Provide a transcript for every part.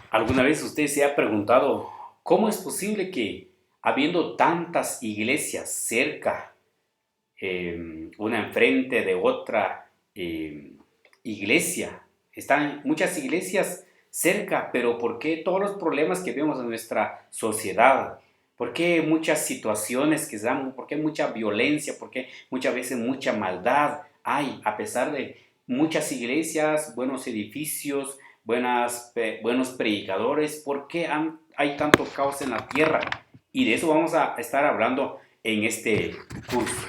¿Alguna vez usted se ha preguntado cómo es posible que habiendo tantas iglesias cerca, una enfrente de otra iglesia, están muchas iglesias cerca, pero ¿por qué todos los problemas que vemos en nuestra sociedad? ¿Por qué muchas situaciones que se dan? ¿Por qué mucha violencia? ¿Por qué muchas veces mucha maldad hay a pesar de muchas iglesias, buenos edificios, buenos predicadores? ¿Por qué hay tanto caos en la tierra? Y de eso vamos a estar hablando en este curso.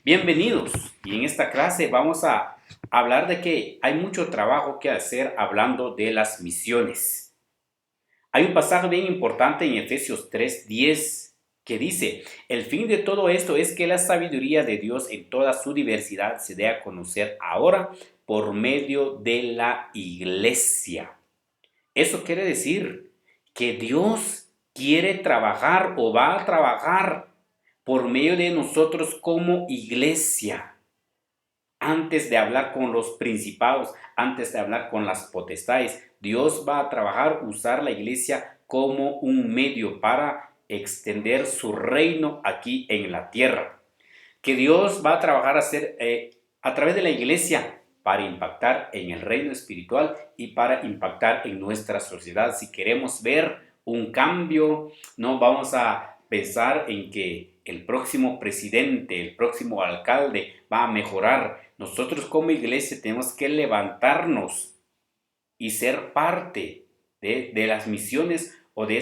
Bienvenidos. Y en esta clase vamos a hablar de que hay mucho trabajo que hacer hablando de las misiones. Hay un pasaje bien importante en Efesios 3:10 que dice: el fin de todo esto es que la sabiduría de Dios en toda su diversidad se dé a conocer ahora por medio de la iglesia. Eso quiere decir que Dios quiere trabajar o va a trabajar por medio de nosotros como iglesia. Antes de hablar con los principados, antes de hablar con las potestades, Dios va a trabajar, usar la iglesia como un medio para extender su reino aquí en la tierra. Que Dios va a trabajar a través de la iglesia para impactar en el reino espiritual y para impactar en nuestra sociedad. Si queremos ver un cambio, no vamos a pensar en que el próximo presidente, el próximo alcalde va a mejorar. Nosotros como iglesia tenemos que levantarnos y ser parte de las misiones o de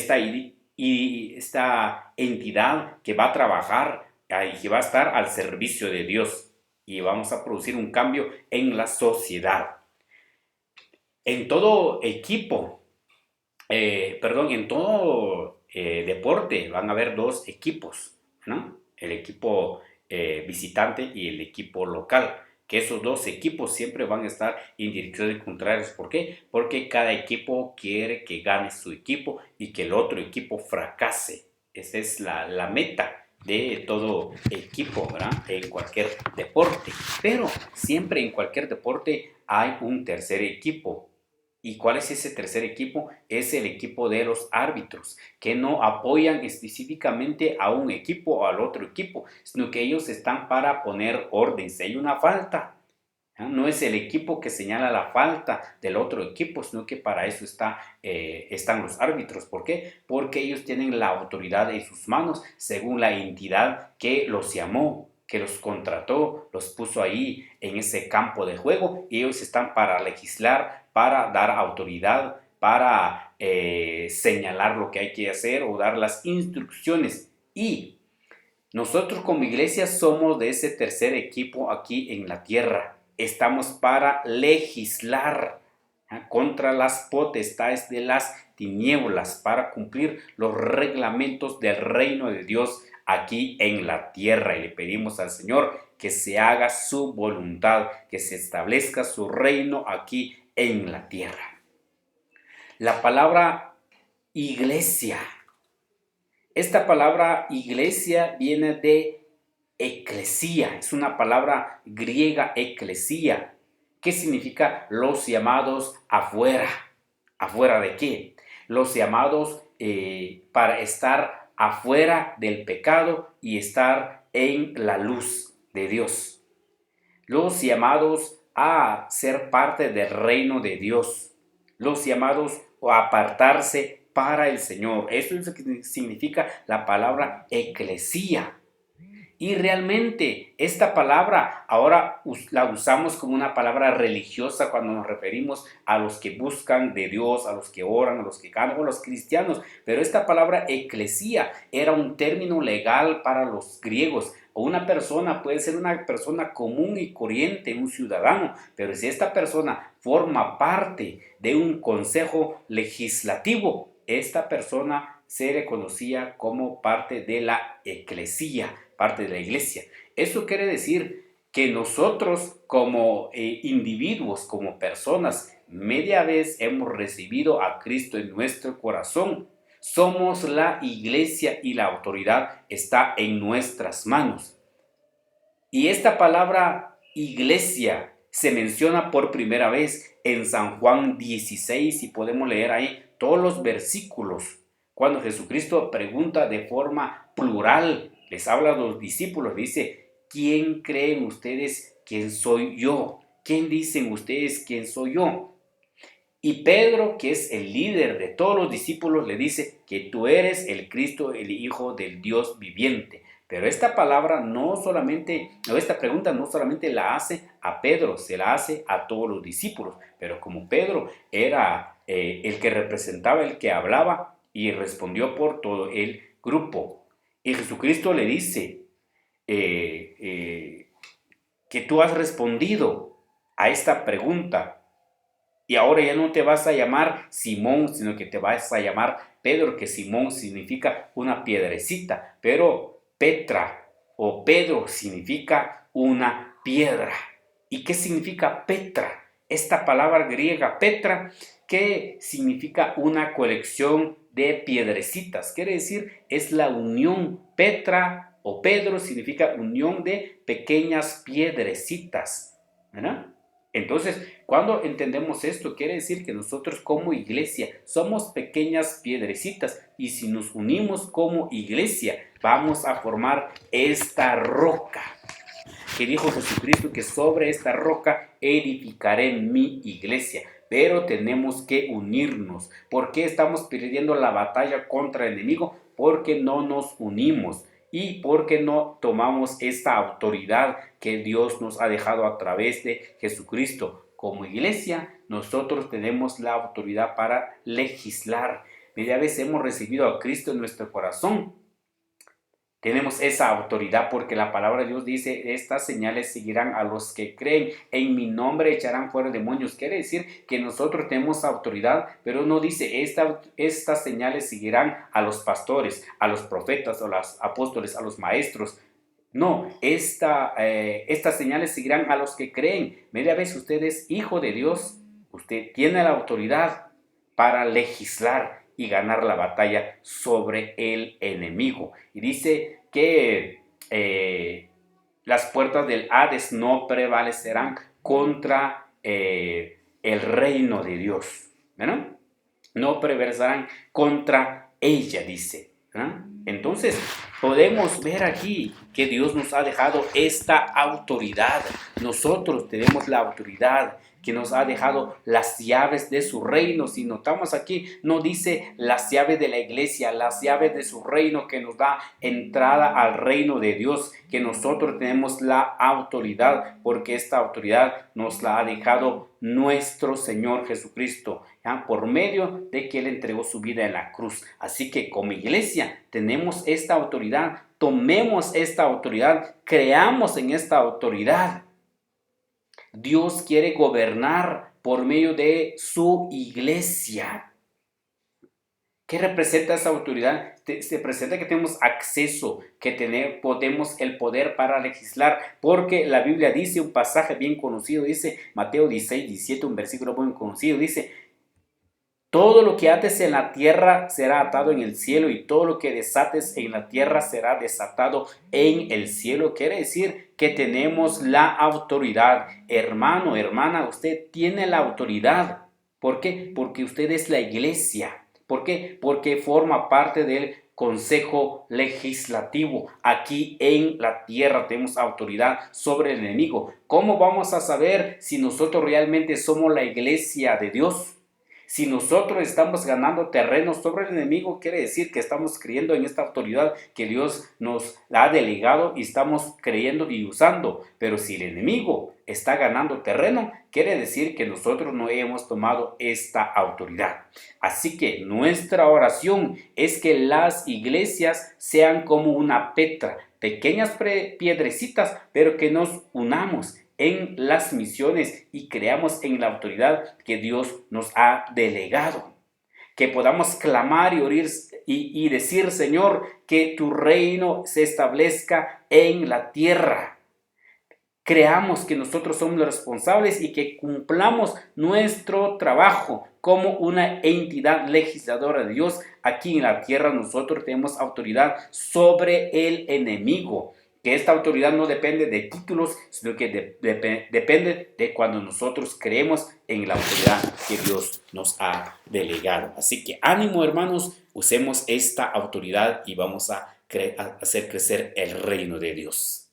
esta entidad que va a trabajar y que va a estar al servicio de Dios, y vamos a producir un cambio en la sociedad. En todo equipo, en todo deporte van a haber dos equipos, ¿no? El equipo visitante y el equipo local, que esos dos equipos siempre van a estar en direcciones contrarias. ¿Por qué? Porque cada equipo quiere que gane su equipo y que el otro equipo fracase. Esa es la meta de todo equipo, ¿verdad? En cualquier deporte. Pero siempre en cualquier deporte hay un tercer equipo. ¿Y cuál es ese tercer equipo? Es el equipo de los árbitros, que no apoyan específicamente a un equipo o al otro equipo, sino que ellos están para poner orden. Si hay una falta, no es el equipo que señala la falta del otro equipo, sino que para eso están los árbitros. ¿Por qué? Porque ellos tienen la autoridad en sus manos según la entidad que los llamó, que los contrató, los puso ahí en ese campo de juego, y ellos están para legislar, para dar autoridad, para señalar lo que hay que hacer o dar las instrucciones. Y nosotros como iglesia somos de ese tercer equipo aquí en la tierra. Estamos para legislar contra las potestades de las tinieblas, para cumplir los reglamentos del reino de Dios aquí en la tierra. Y le pedimos al Señor que se haga su voluntad, que se establezca su reino aquí en la tierra. La palabra iglesia. Esta palabra iglesia viene de eclesía, es una palabra griega, eclesía, que significa los llamados afuera. ¿Afuera de qué? Los llamados para estar afuera del pecado y estar en la luz de Dios. Los llamados a ser parte del reino de Dios. Los llamados a apartarse para el Señor. Eso es lo que significa la palabra eclesía. Y realmente esta palabra ahora la usamos como una palabra religiosa cuando nos referimos a los que buscan de Dios, a los que oran, a los que cantan, a los cristianos. Pero esta palabra eclesía era un término legal para los griegos. O una persona puede ser una persona común y corriente, un ciudadano, pero si esta persona forma parte de un consejo legislativo, esta persona se le conocía como parte de la eclesía, parte de la iglesia. Eso quiere decir que nosotros como individuos, como personas, media vez hemos recibido a Cristo en nuestro corazón. Somos la iglesia y la autoridad está en nuestras manos. Y esta palabra iglesia se menciona por primera vez en San Juan 16 y podemos leer ahí todos los versículos. Cuando Jesucristo pregunta de forma plural, les habla a los discípulos, dice, ¿quién creen ustedes quién soy yo? ¿Quién dicen ustedes quién soy yo? Y Pedro, que es el líder de todos los discípulos, le dice que tú eres el Cristo, el Hijo del Dios viviente. Pero esta palabra no solamente, o esta pregunta no solamente la hace a Pedro, se la hace a todos los discípulos. Pero como Pedro era el que representaba, el que hablaba, y respondió por todo el grupo. Y Jesucristo le dice que tú has respondido a esta pregunta. Y ahora ya no te vas a llamar Simón, sino que te vas a llamar Pedro, que Simón significa una piedrecita, pero Petra o Pedro significa una piedra. ¿Y qué significa Petra? Esta palabra griega Petra, que significa una colección de piedrecitas. Quiere decir, es la unión. Petra o Pedro significa unión de pequeñas piedrecitas, ¿verdad? Entonces, cuando entendemos esto, quiere decir que nosotros como iglesia somos pequeñas piedrecitas y si nos unimos como iglesia, vamos a formar esta roca que dijo Jesucristo que sobre esta roca edificaré mi iglesia. Pero tenemos que unirnos. ¿Por qué estamos perdiendo la batalla contra el enemigo? Porque no nos unimos. Y porque no tomamos esta autoridad que Dios nos ha dejado a través de Jesucristo. Como iglesia, nosotros tenemos la autoridad para legislar. Media vez hemos recibido a Cristo en nuestro corazón. Tenemos esa autoridad porque la palabra de Dios dice, estas señales seguirán a los que creen, en mi nombre echarán fuera demonios. Quiere decir que nosotros tenemos autoridad, pero no dice, estas señales seguirán a los pastores, a los profetas, a los apóstoles, a los maestros. No, estas señales seguirán a los que creen. Media vez usted es hijo de Dios, usted tiene la autoridad para legislar y ganar la batalla sobre el enemigo. Y dice que las puertas del Hades no prevalecerán contra el reino de Dios, ¿no? No prevalecerán contra ella, dice, ¿no? Entonces, podemos ver aquí que Dios nos ha dejado esta autoridad. Nosotros tenemos la autoridad que nos ha dejado las llaves de su reino. Si notamos aquí, no dice las llaves de la iglesia, las llaves de su reino que nos da entrada al reino de Dios, que nosotros tenemos la autoridad, porque esta autoridad nos la ha dejado nuestro Señor Jesucristo, ¿ya? Por medio de que Él entregó su vida en la cruz. Así que como iglesia tenemos esta autoridad, tomemos esta autoridad, creamos en esta autoridad. Dios quiere gobernar por medio de su iglesia. ¿Qué representa esa autoridad? Se presenta que tenemos acceso, que podemos el poder para legislar, porque la Biblia dice, un pasaje bien conocido, dice Mateo 16, 17, un versículo muy conocido, dice, todo lo que ates en la tierra será atado en el cielo y todo lo que desates en la tierra será desatado en el cielo. Quiere decir que tenemos la autoridad. Hermano, hermana, usted tiene la autoridad. ¿Por qué? Porque usted es la iglesia. ¿Por qué? Porque forma parte del consejo legislativo. Aquí en la tierra tenemos autoridad sobre el enemigo. ¿Cómo vamos a saber si nosotros realmente somos la iglesia de Dios? Si nosotros estamos ganando terreno sobre el enemigo, quiere decir que estamos creyendo en esta autoridad que Dios nos ha delegado y estamos creyendo y usando. Pero si el enemigo está ganando terreno, quiere decir que nosotros no hemos tomado esta autoridad. Así que nuestra oración es que las iglesias sean como una Petra, pequeñas piedrecitas, pero que nos unamos en las misiones y creamos en la autoridad que Dios nos ha delegado. Que podamos clamar y decir, Señor, que tu reino se establezca en la tierra. Creamos que nosotros somos los responsables y que cumplamos nuestro trabajo como una entidad legisladora de Dios. Aquí en la tierra nosotros tenemos autoridad sobre el enemigo. que esta autoridad no depende de títulos, sino que depende de cuando nosotros creemos en la autoridad que Dios nos ha delegado. Así que ánimo, hermanos, usemos esta autoridad y vamos a hacer crecer el reino de Dios.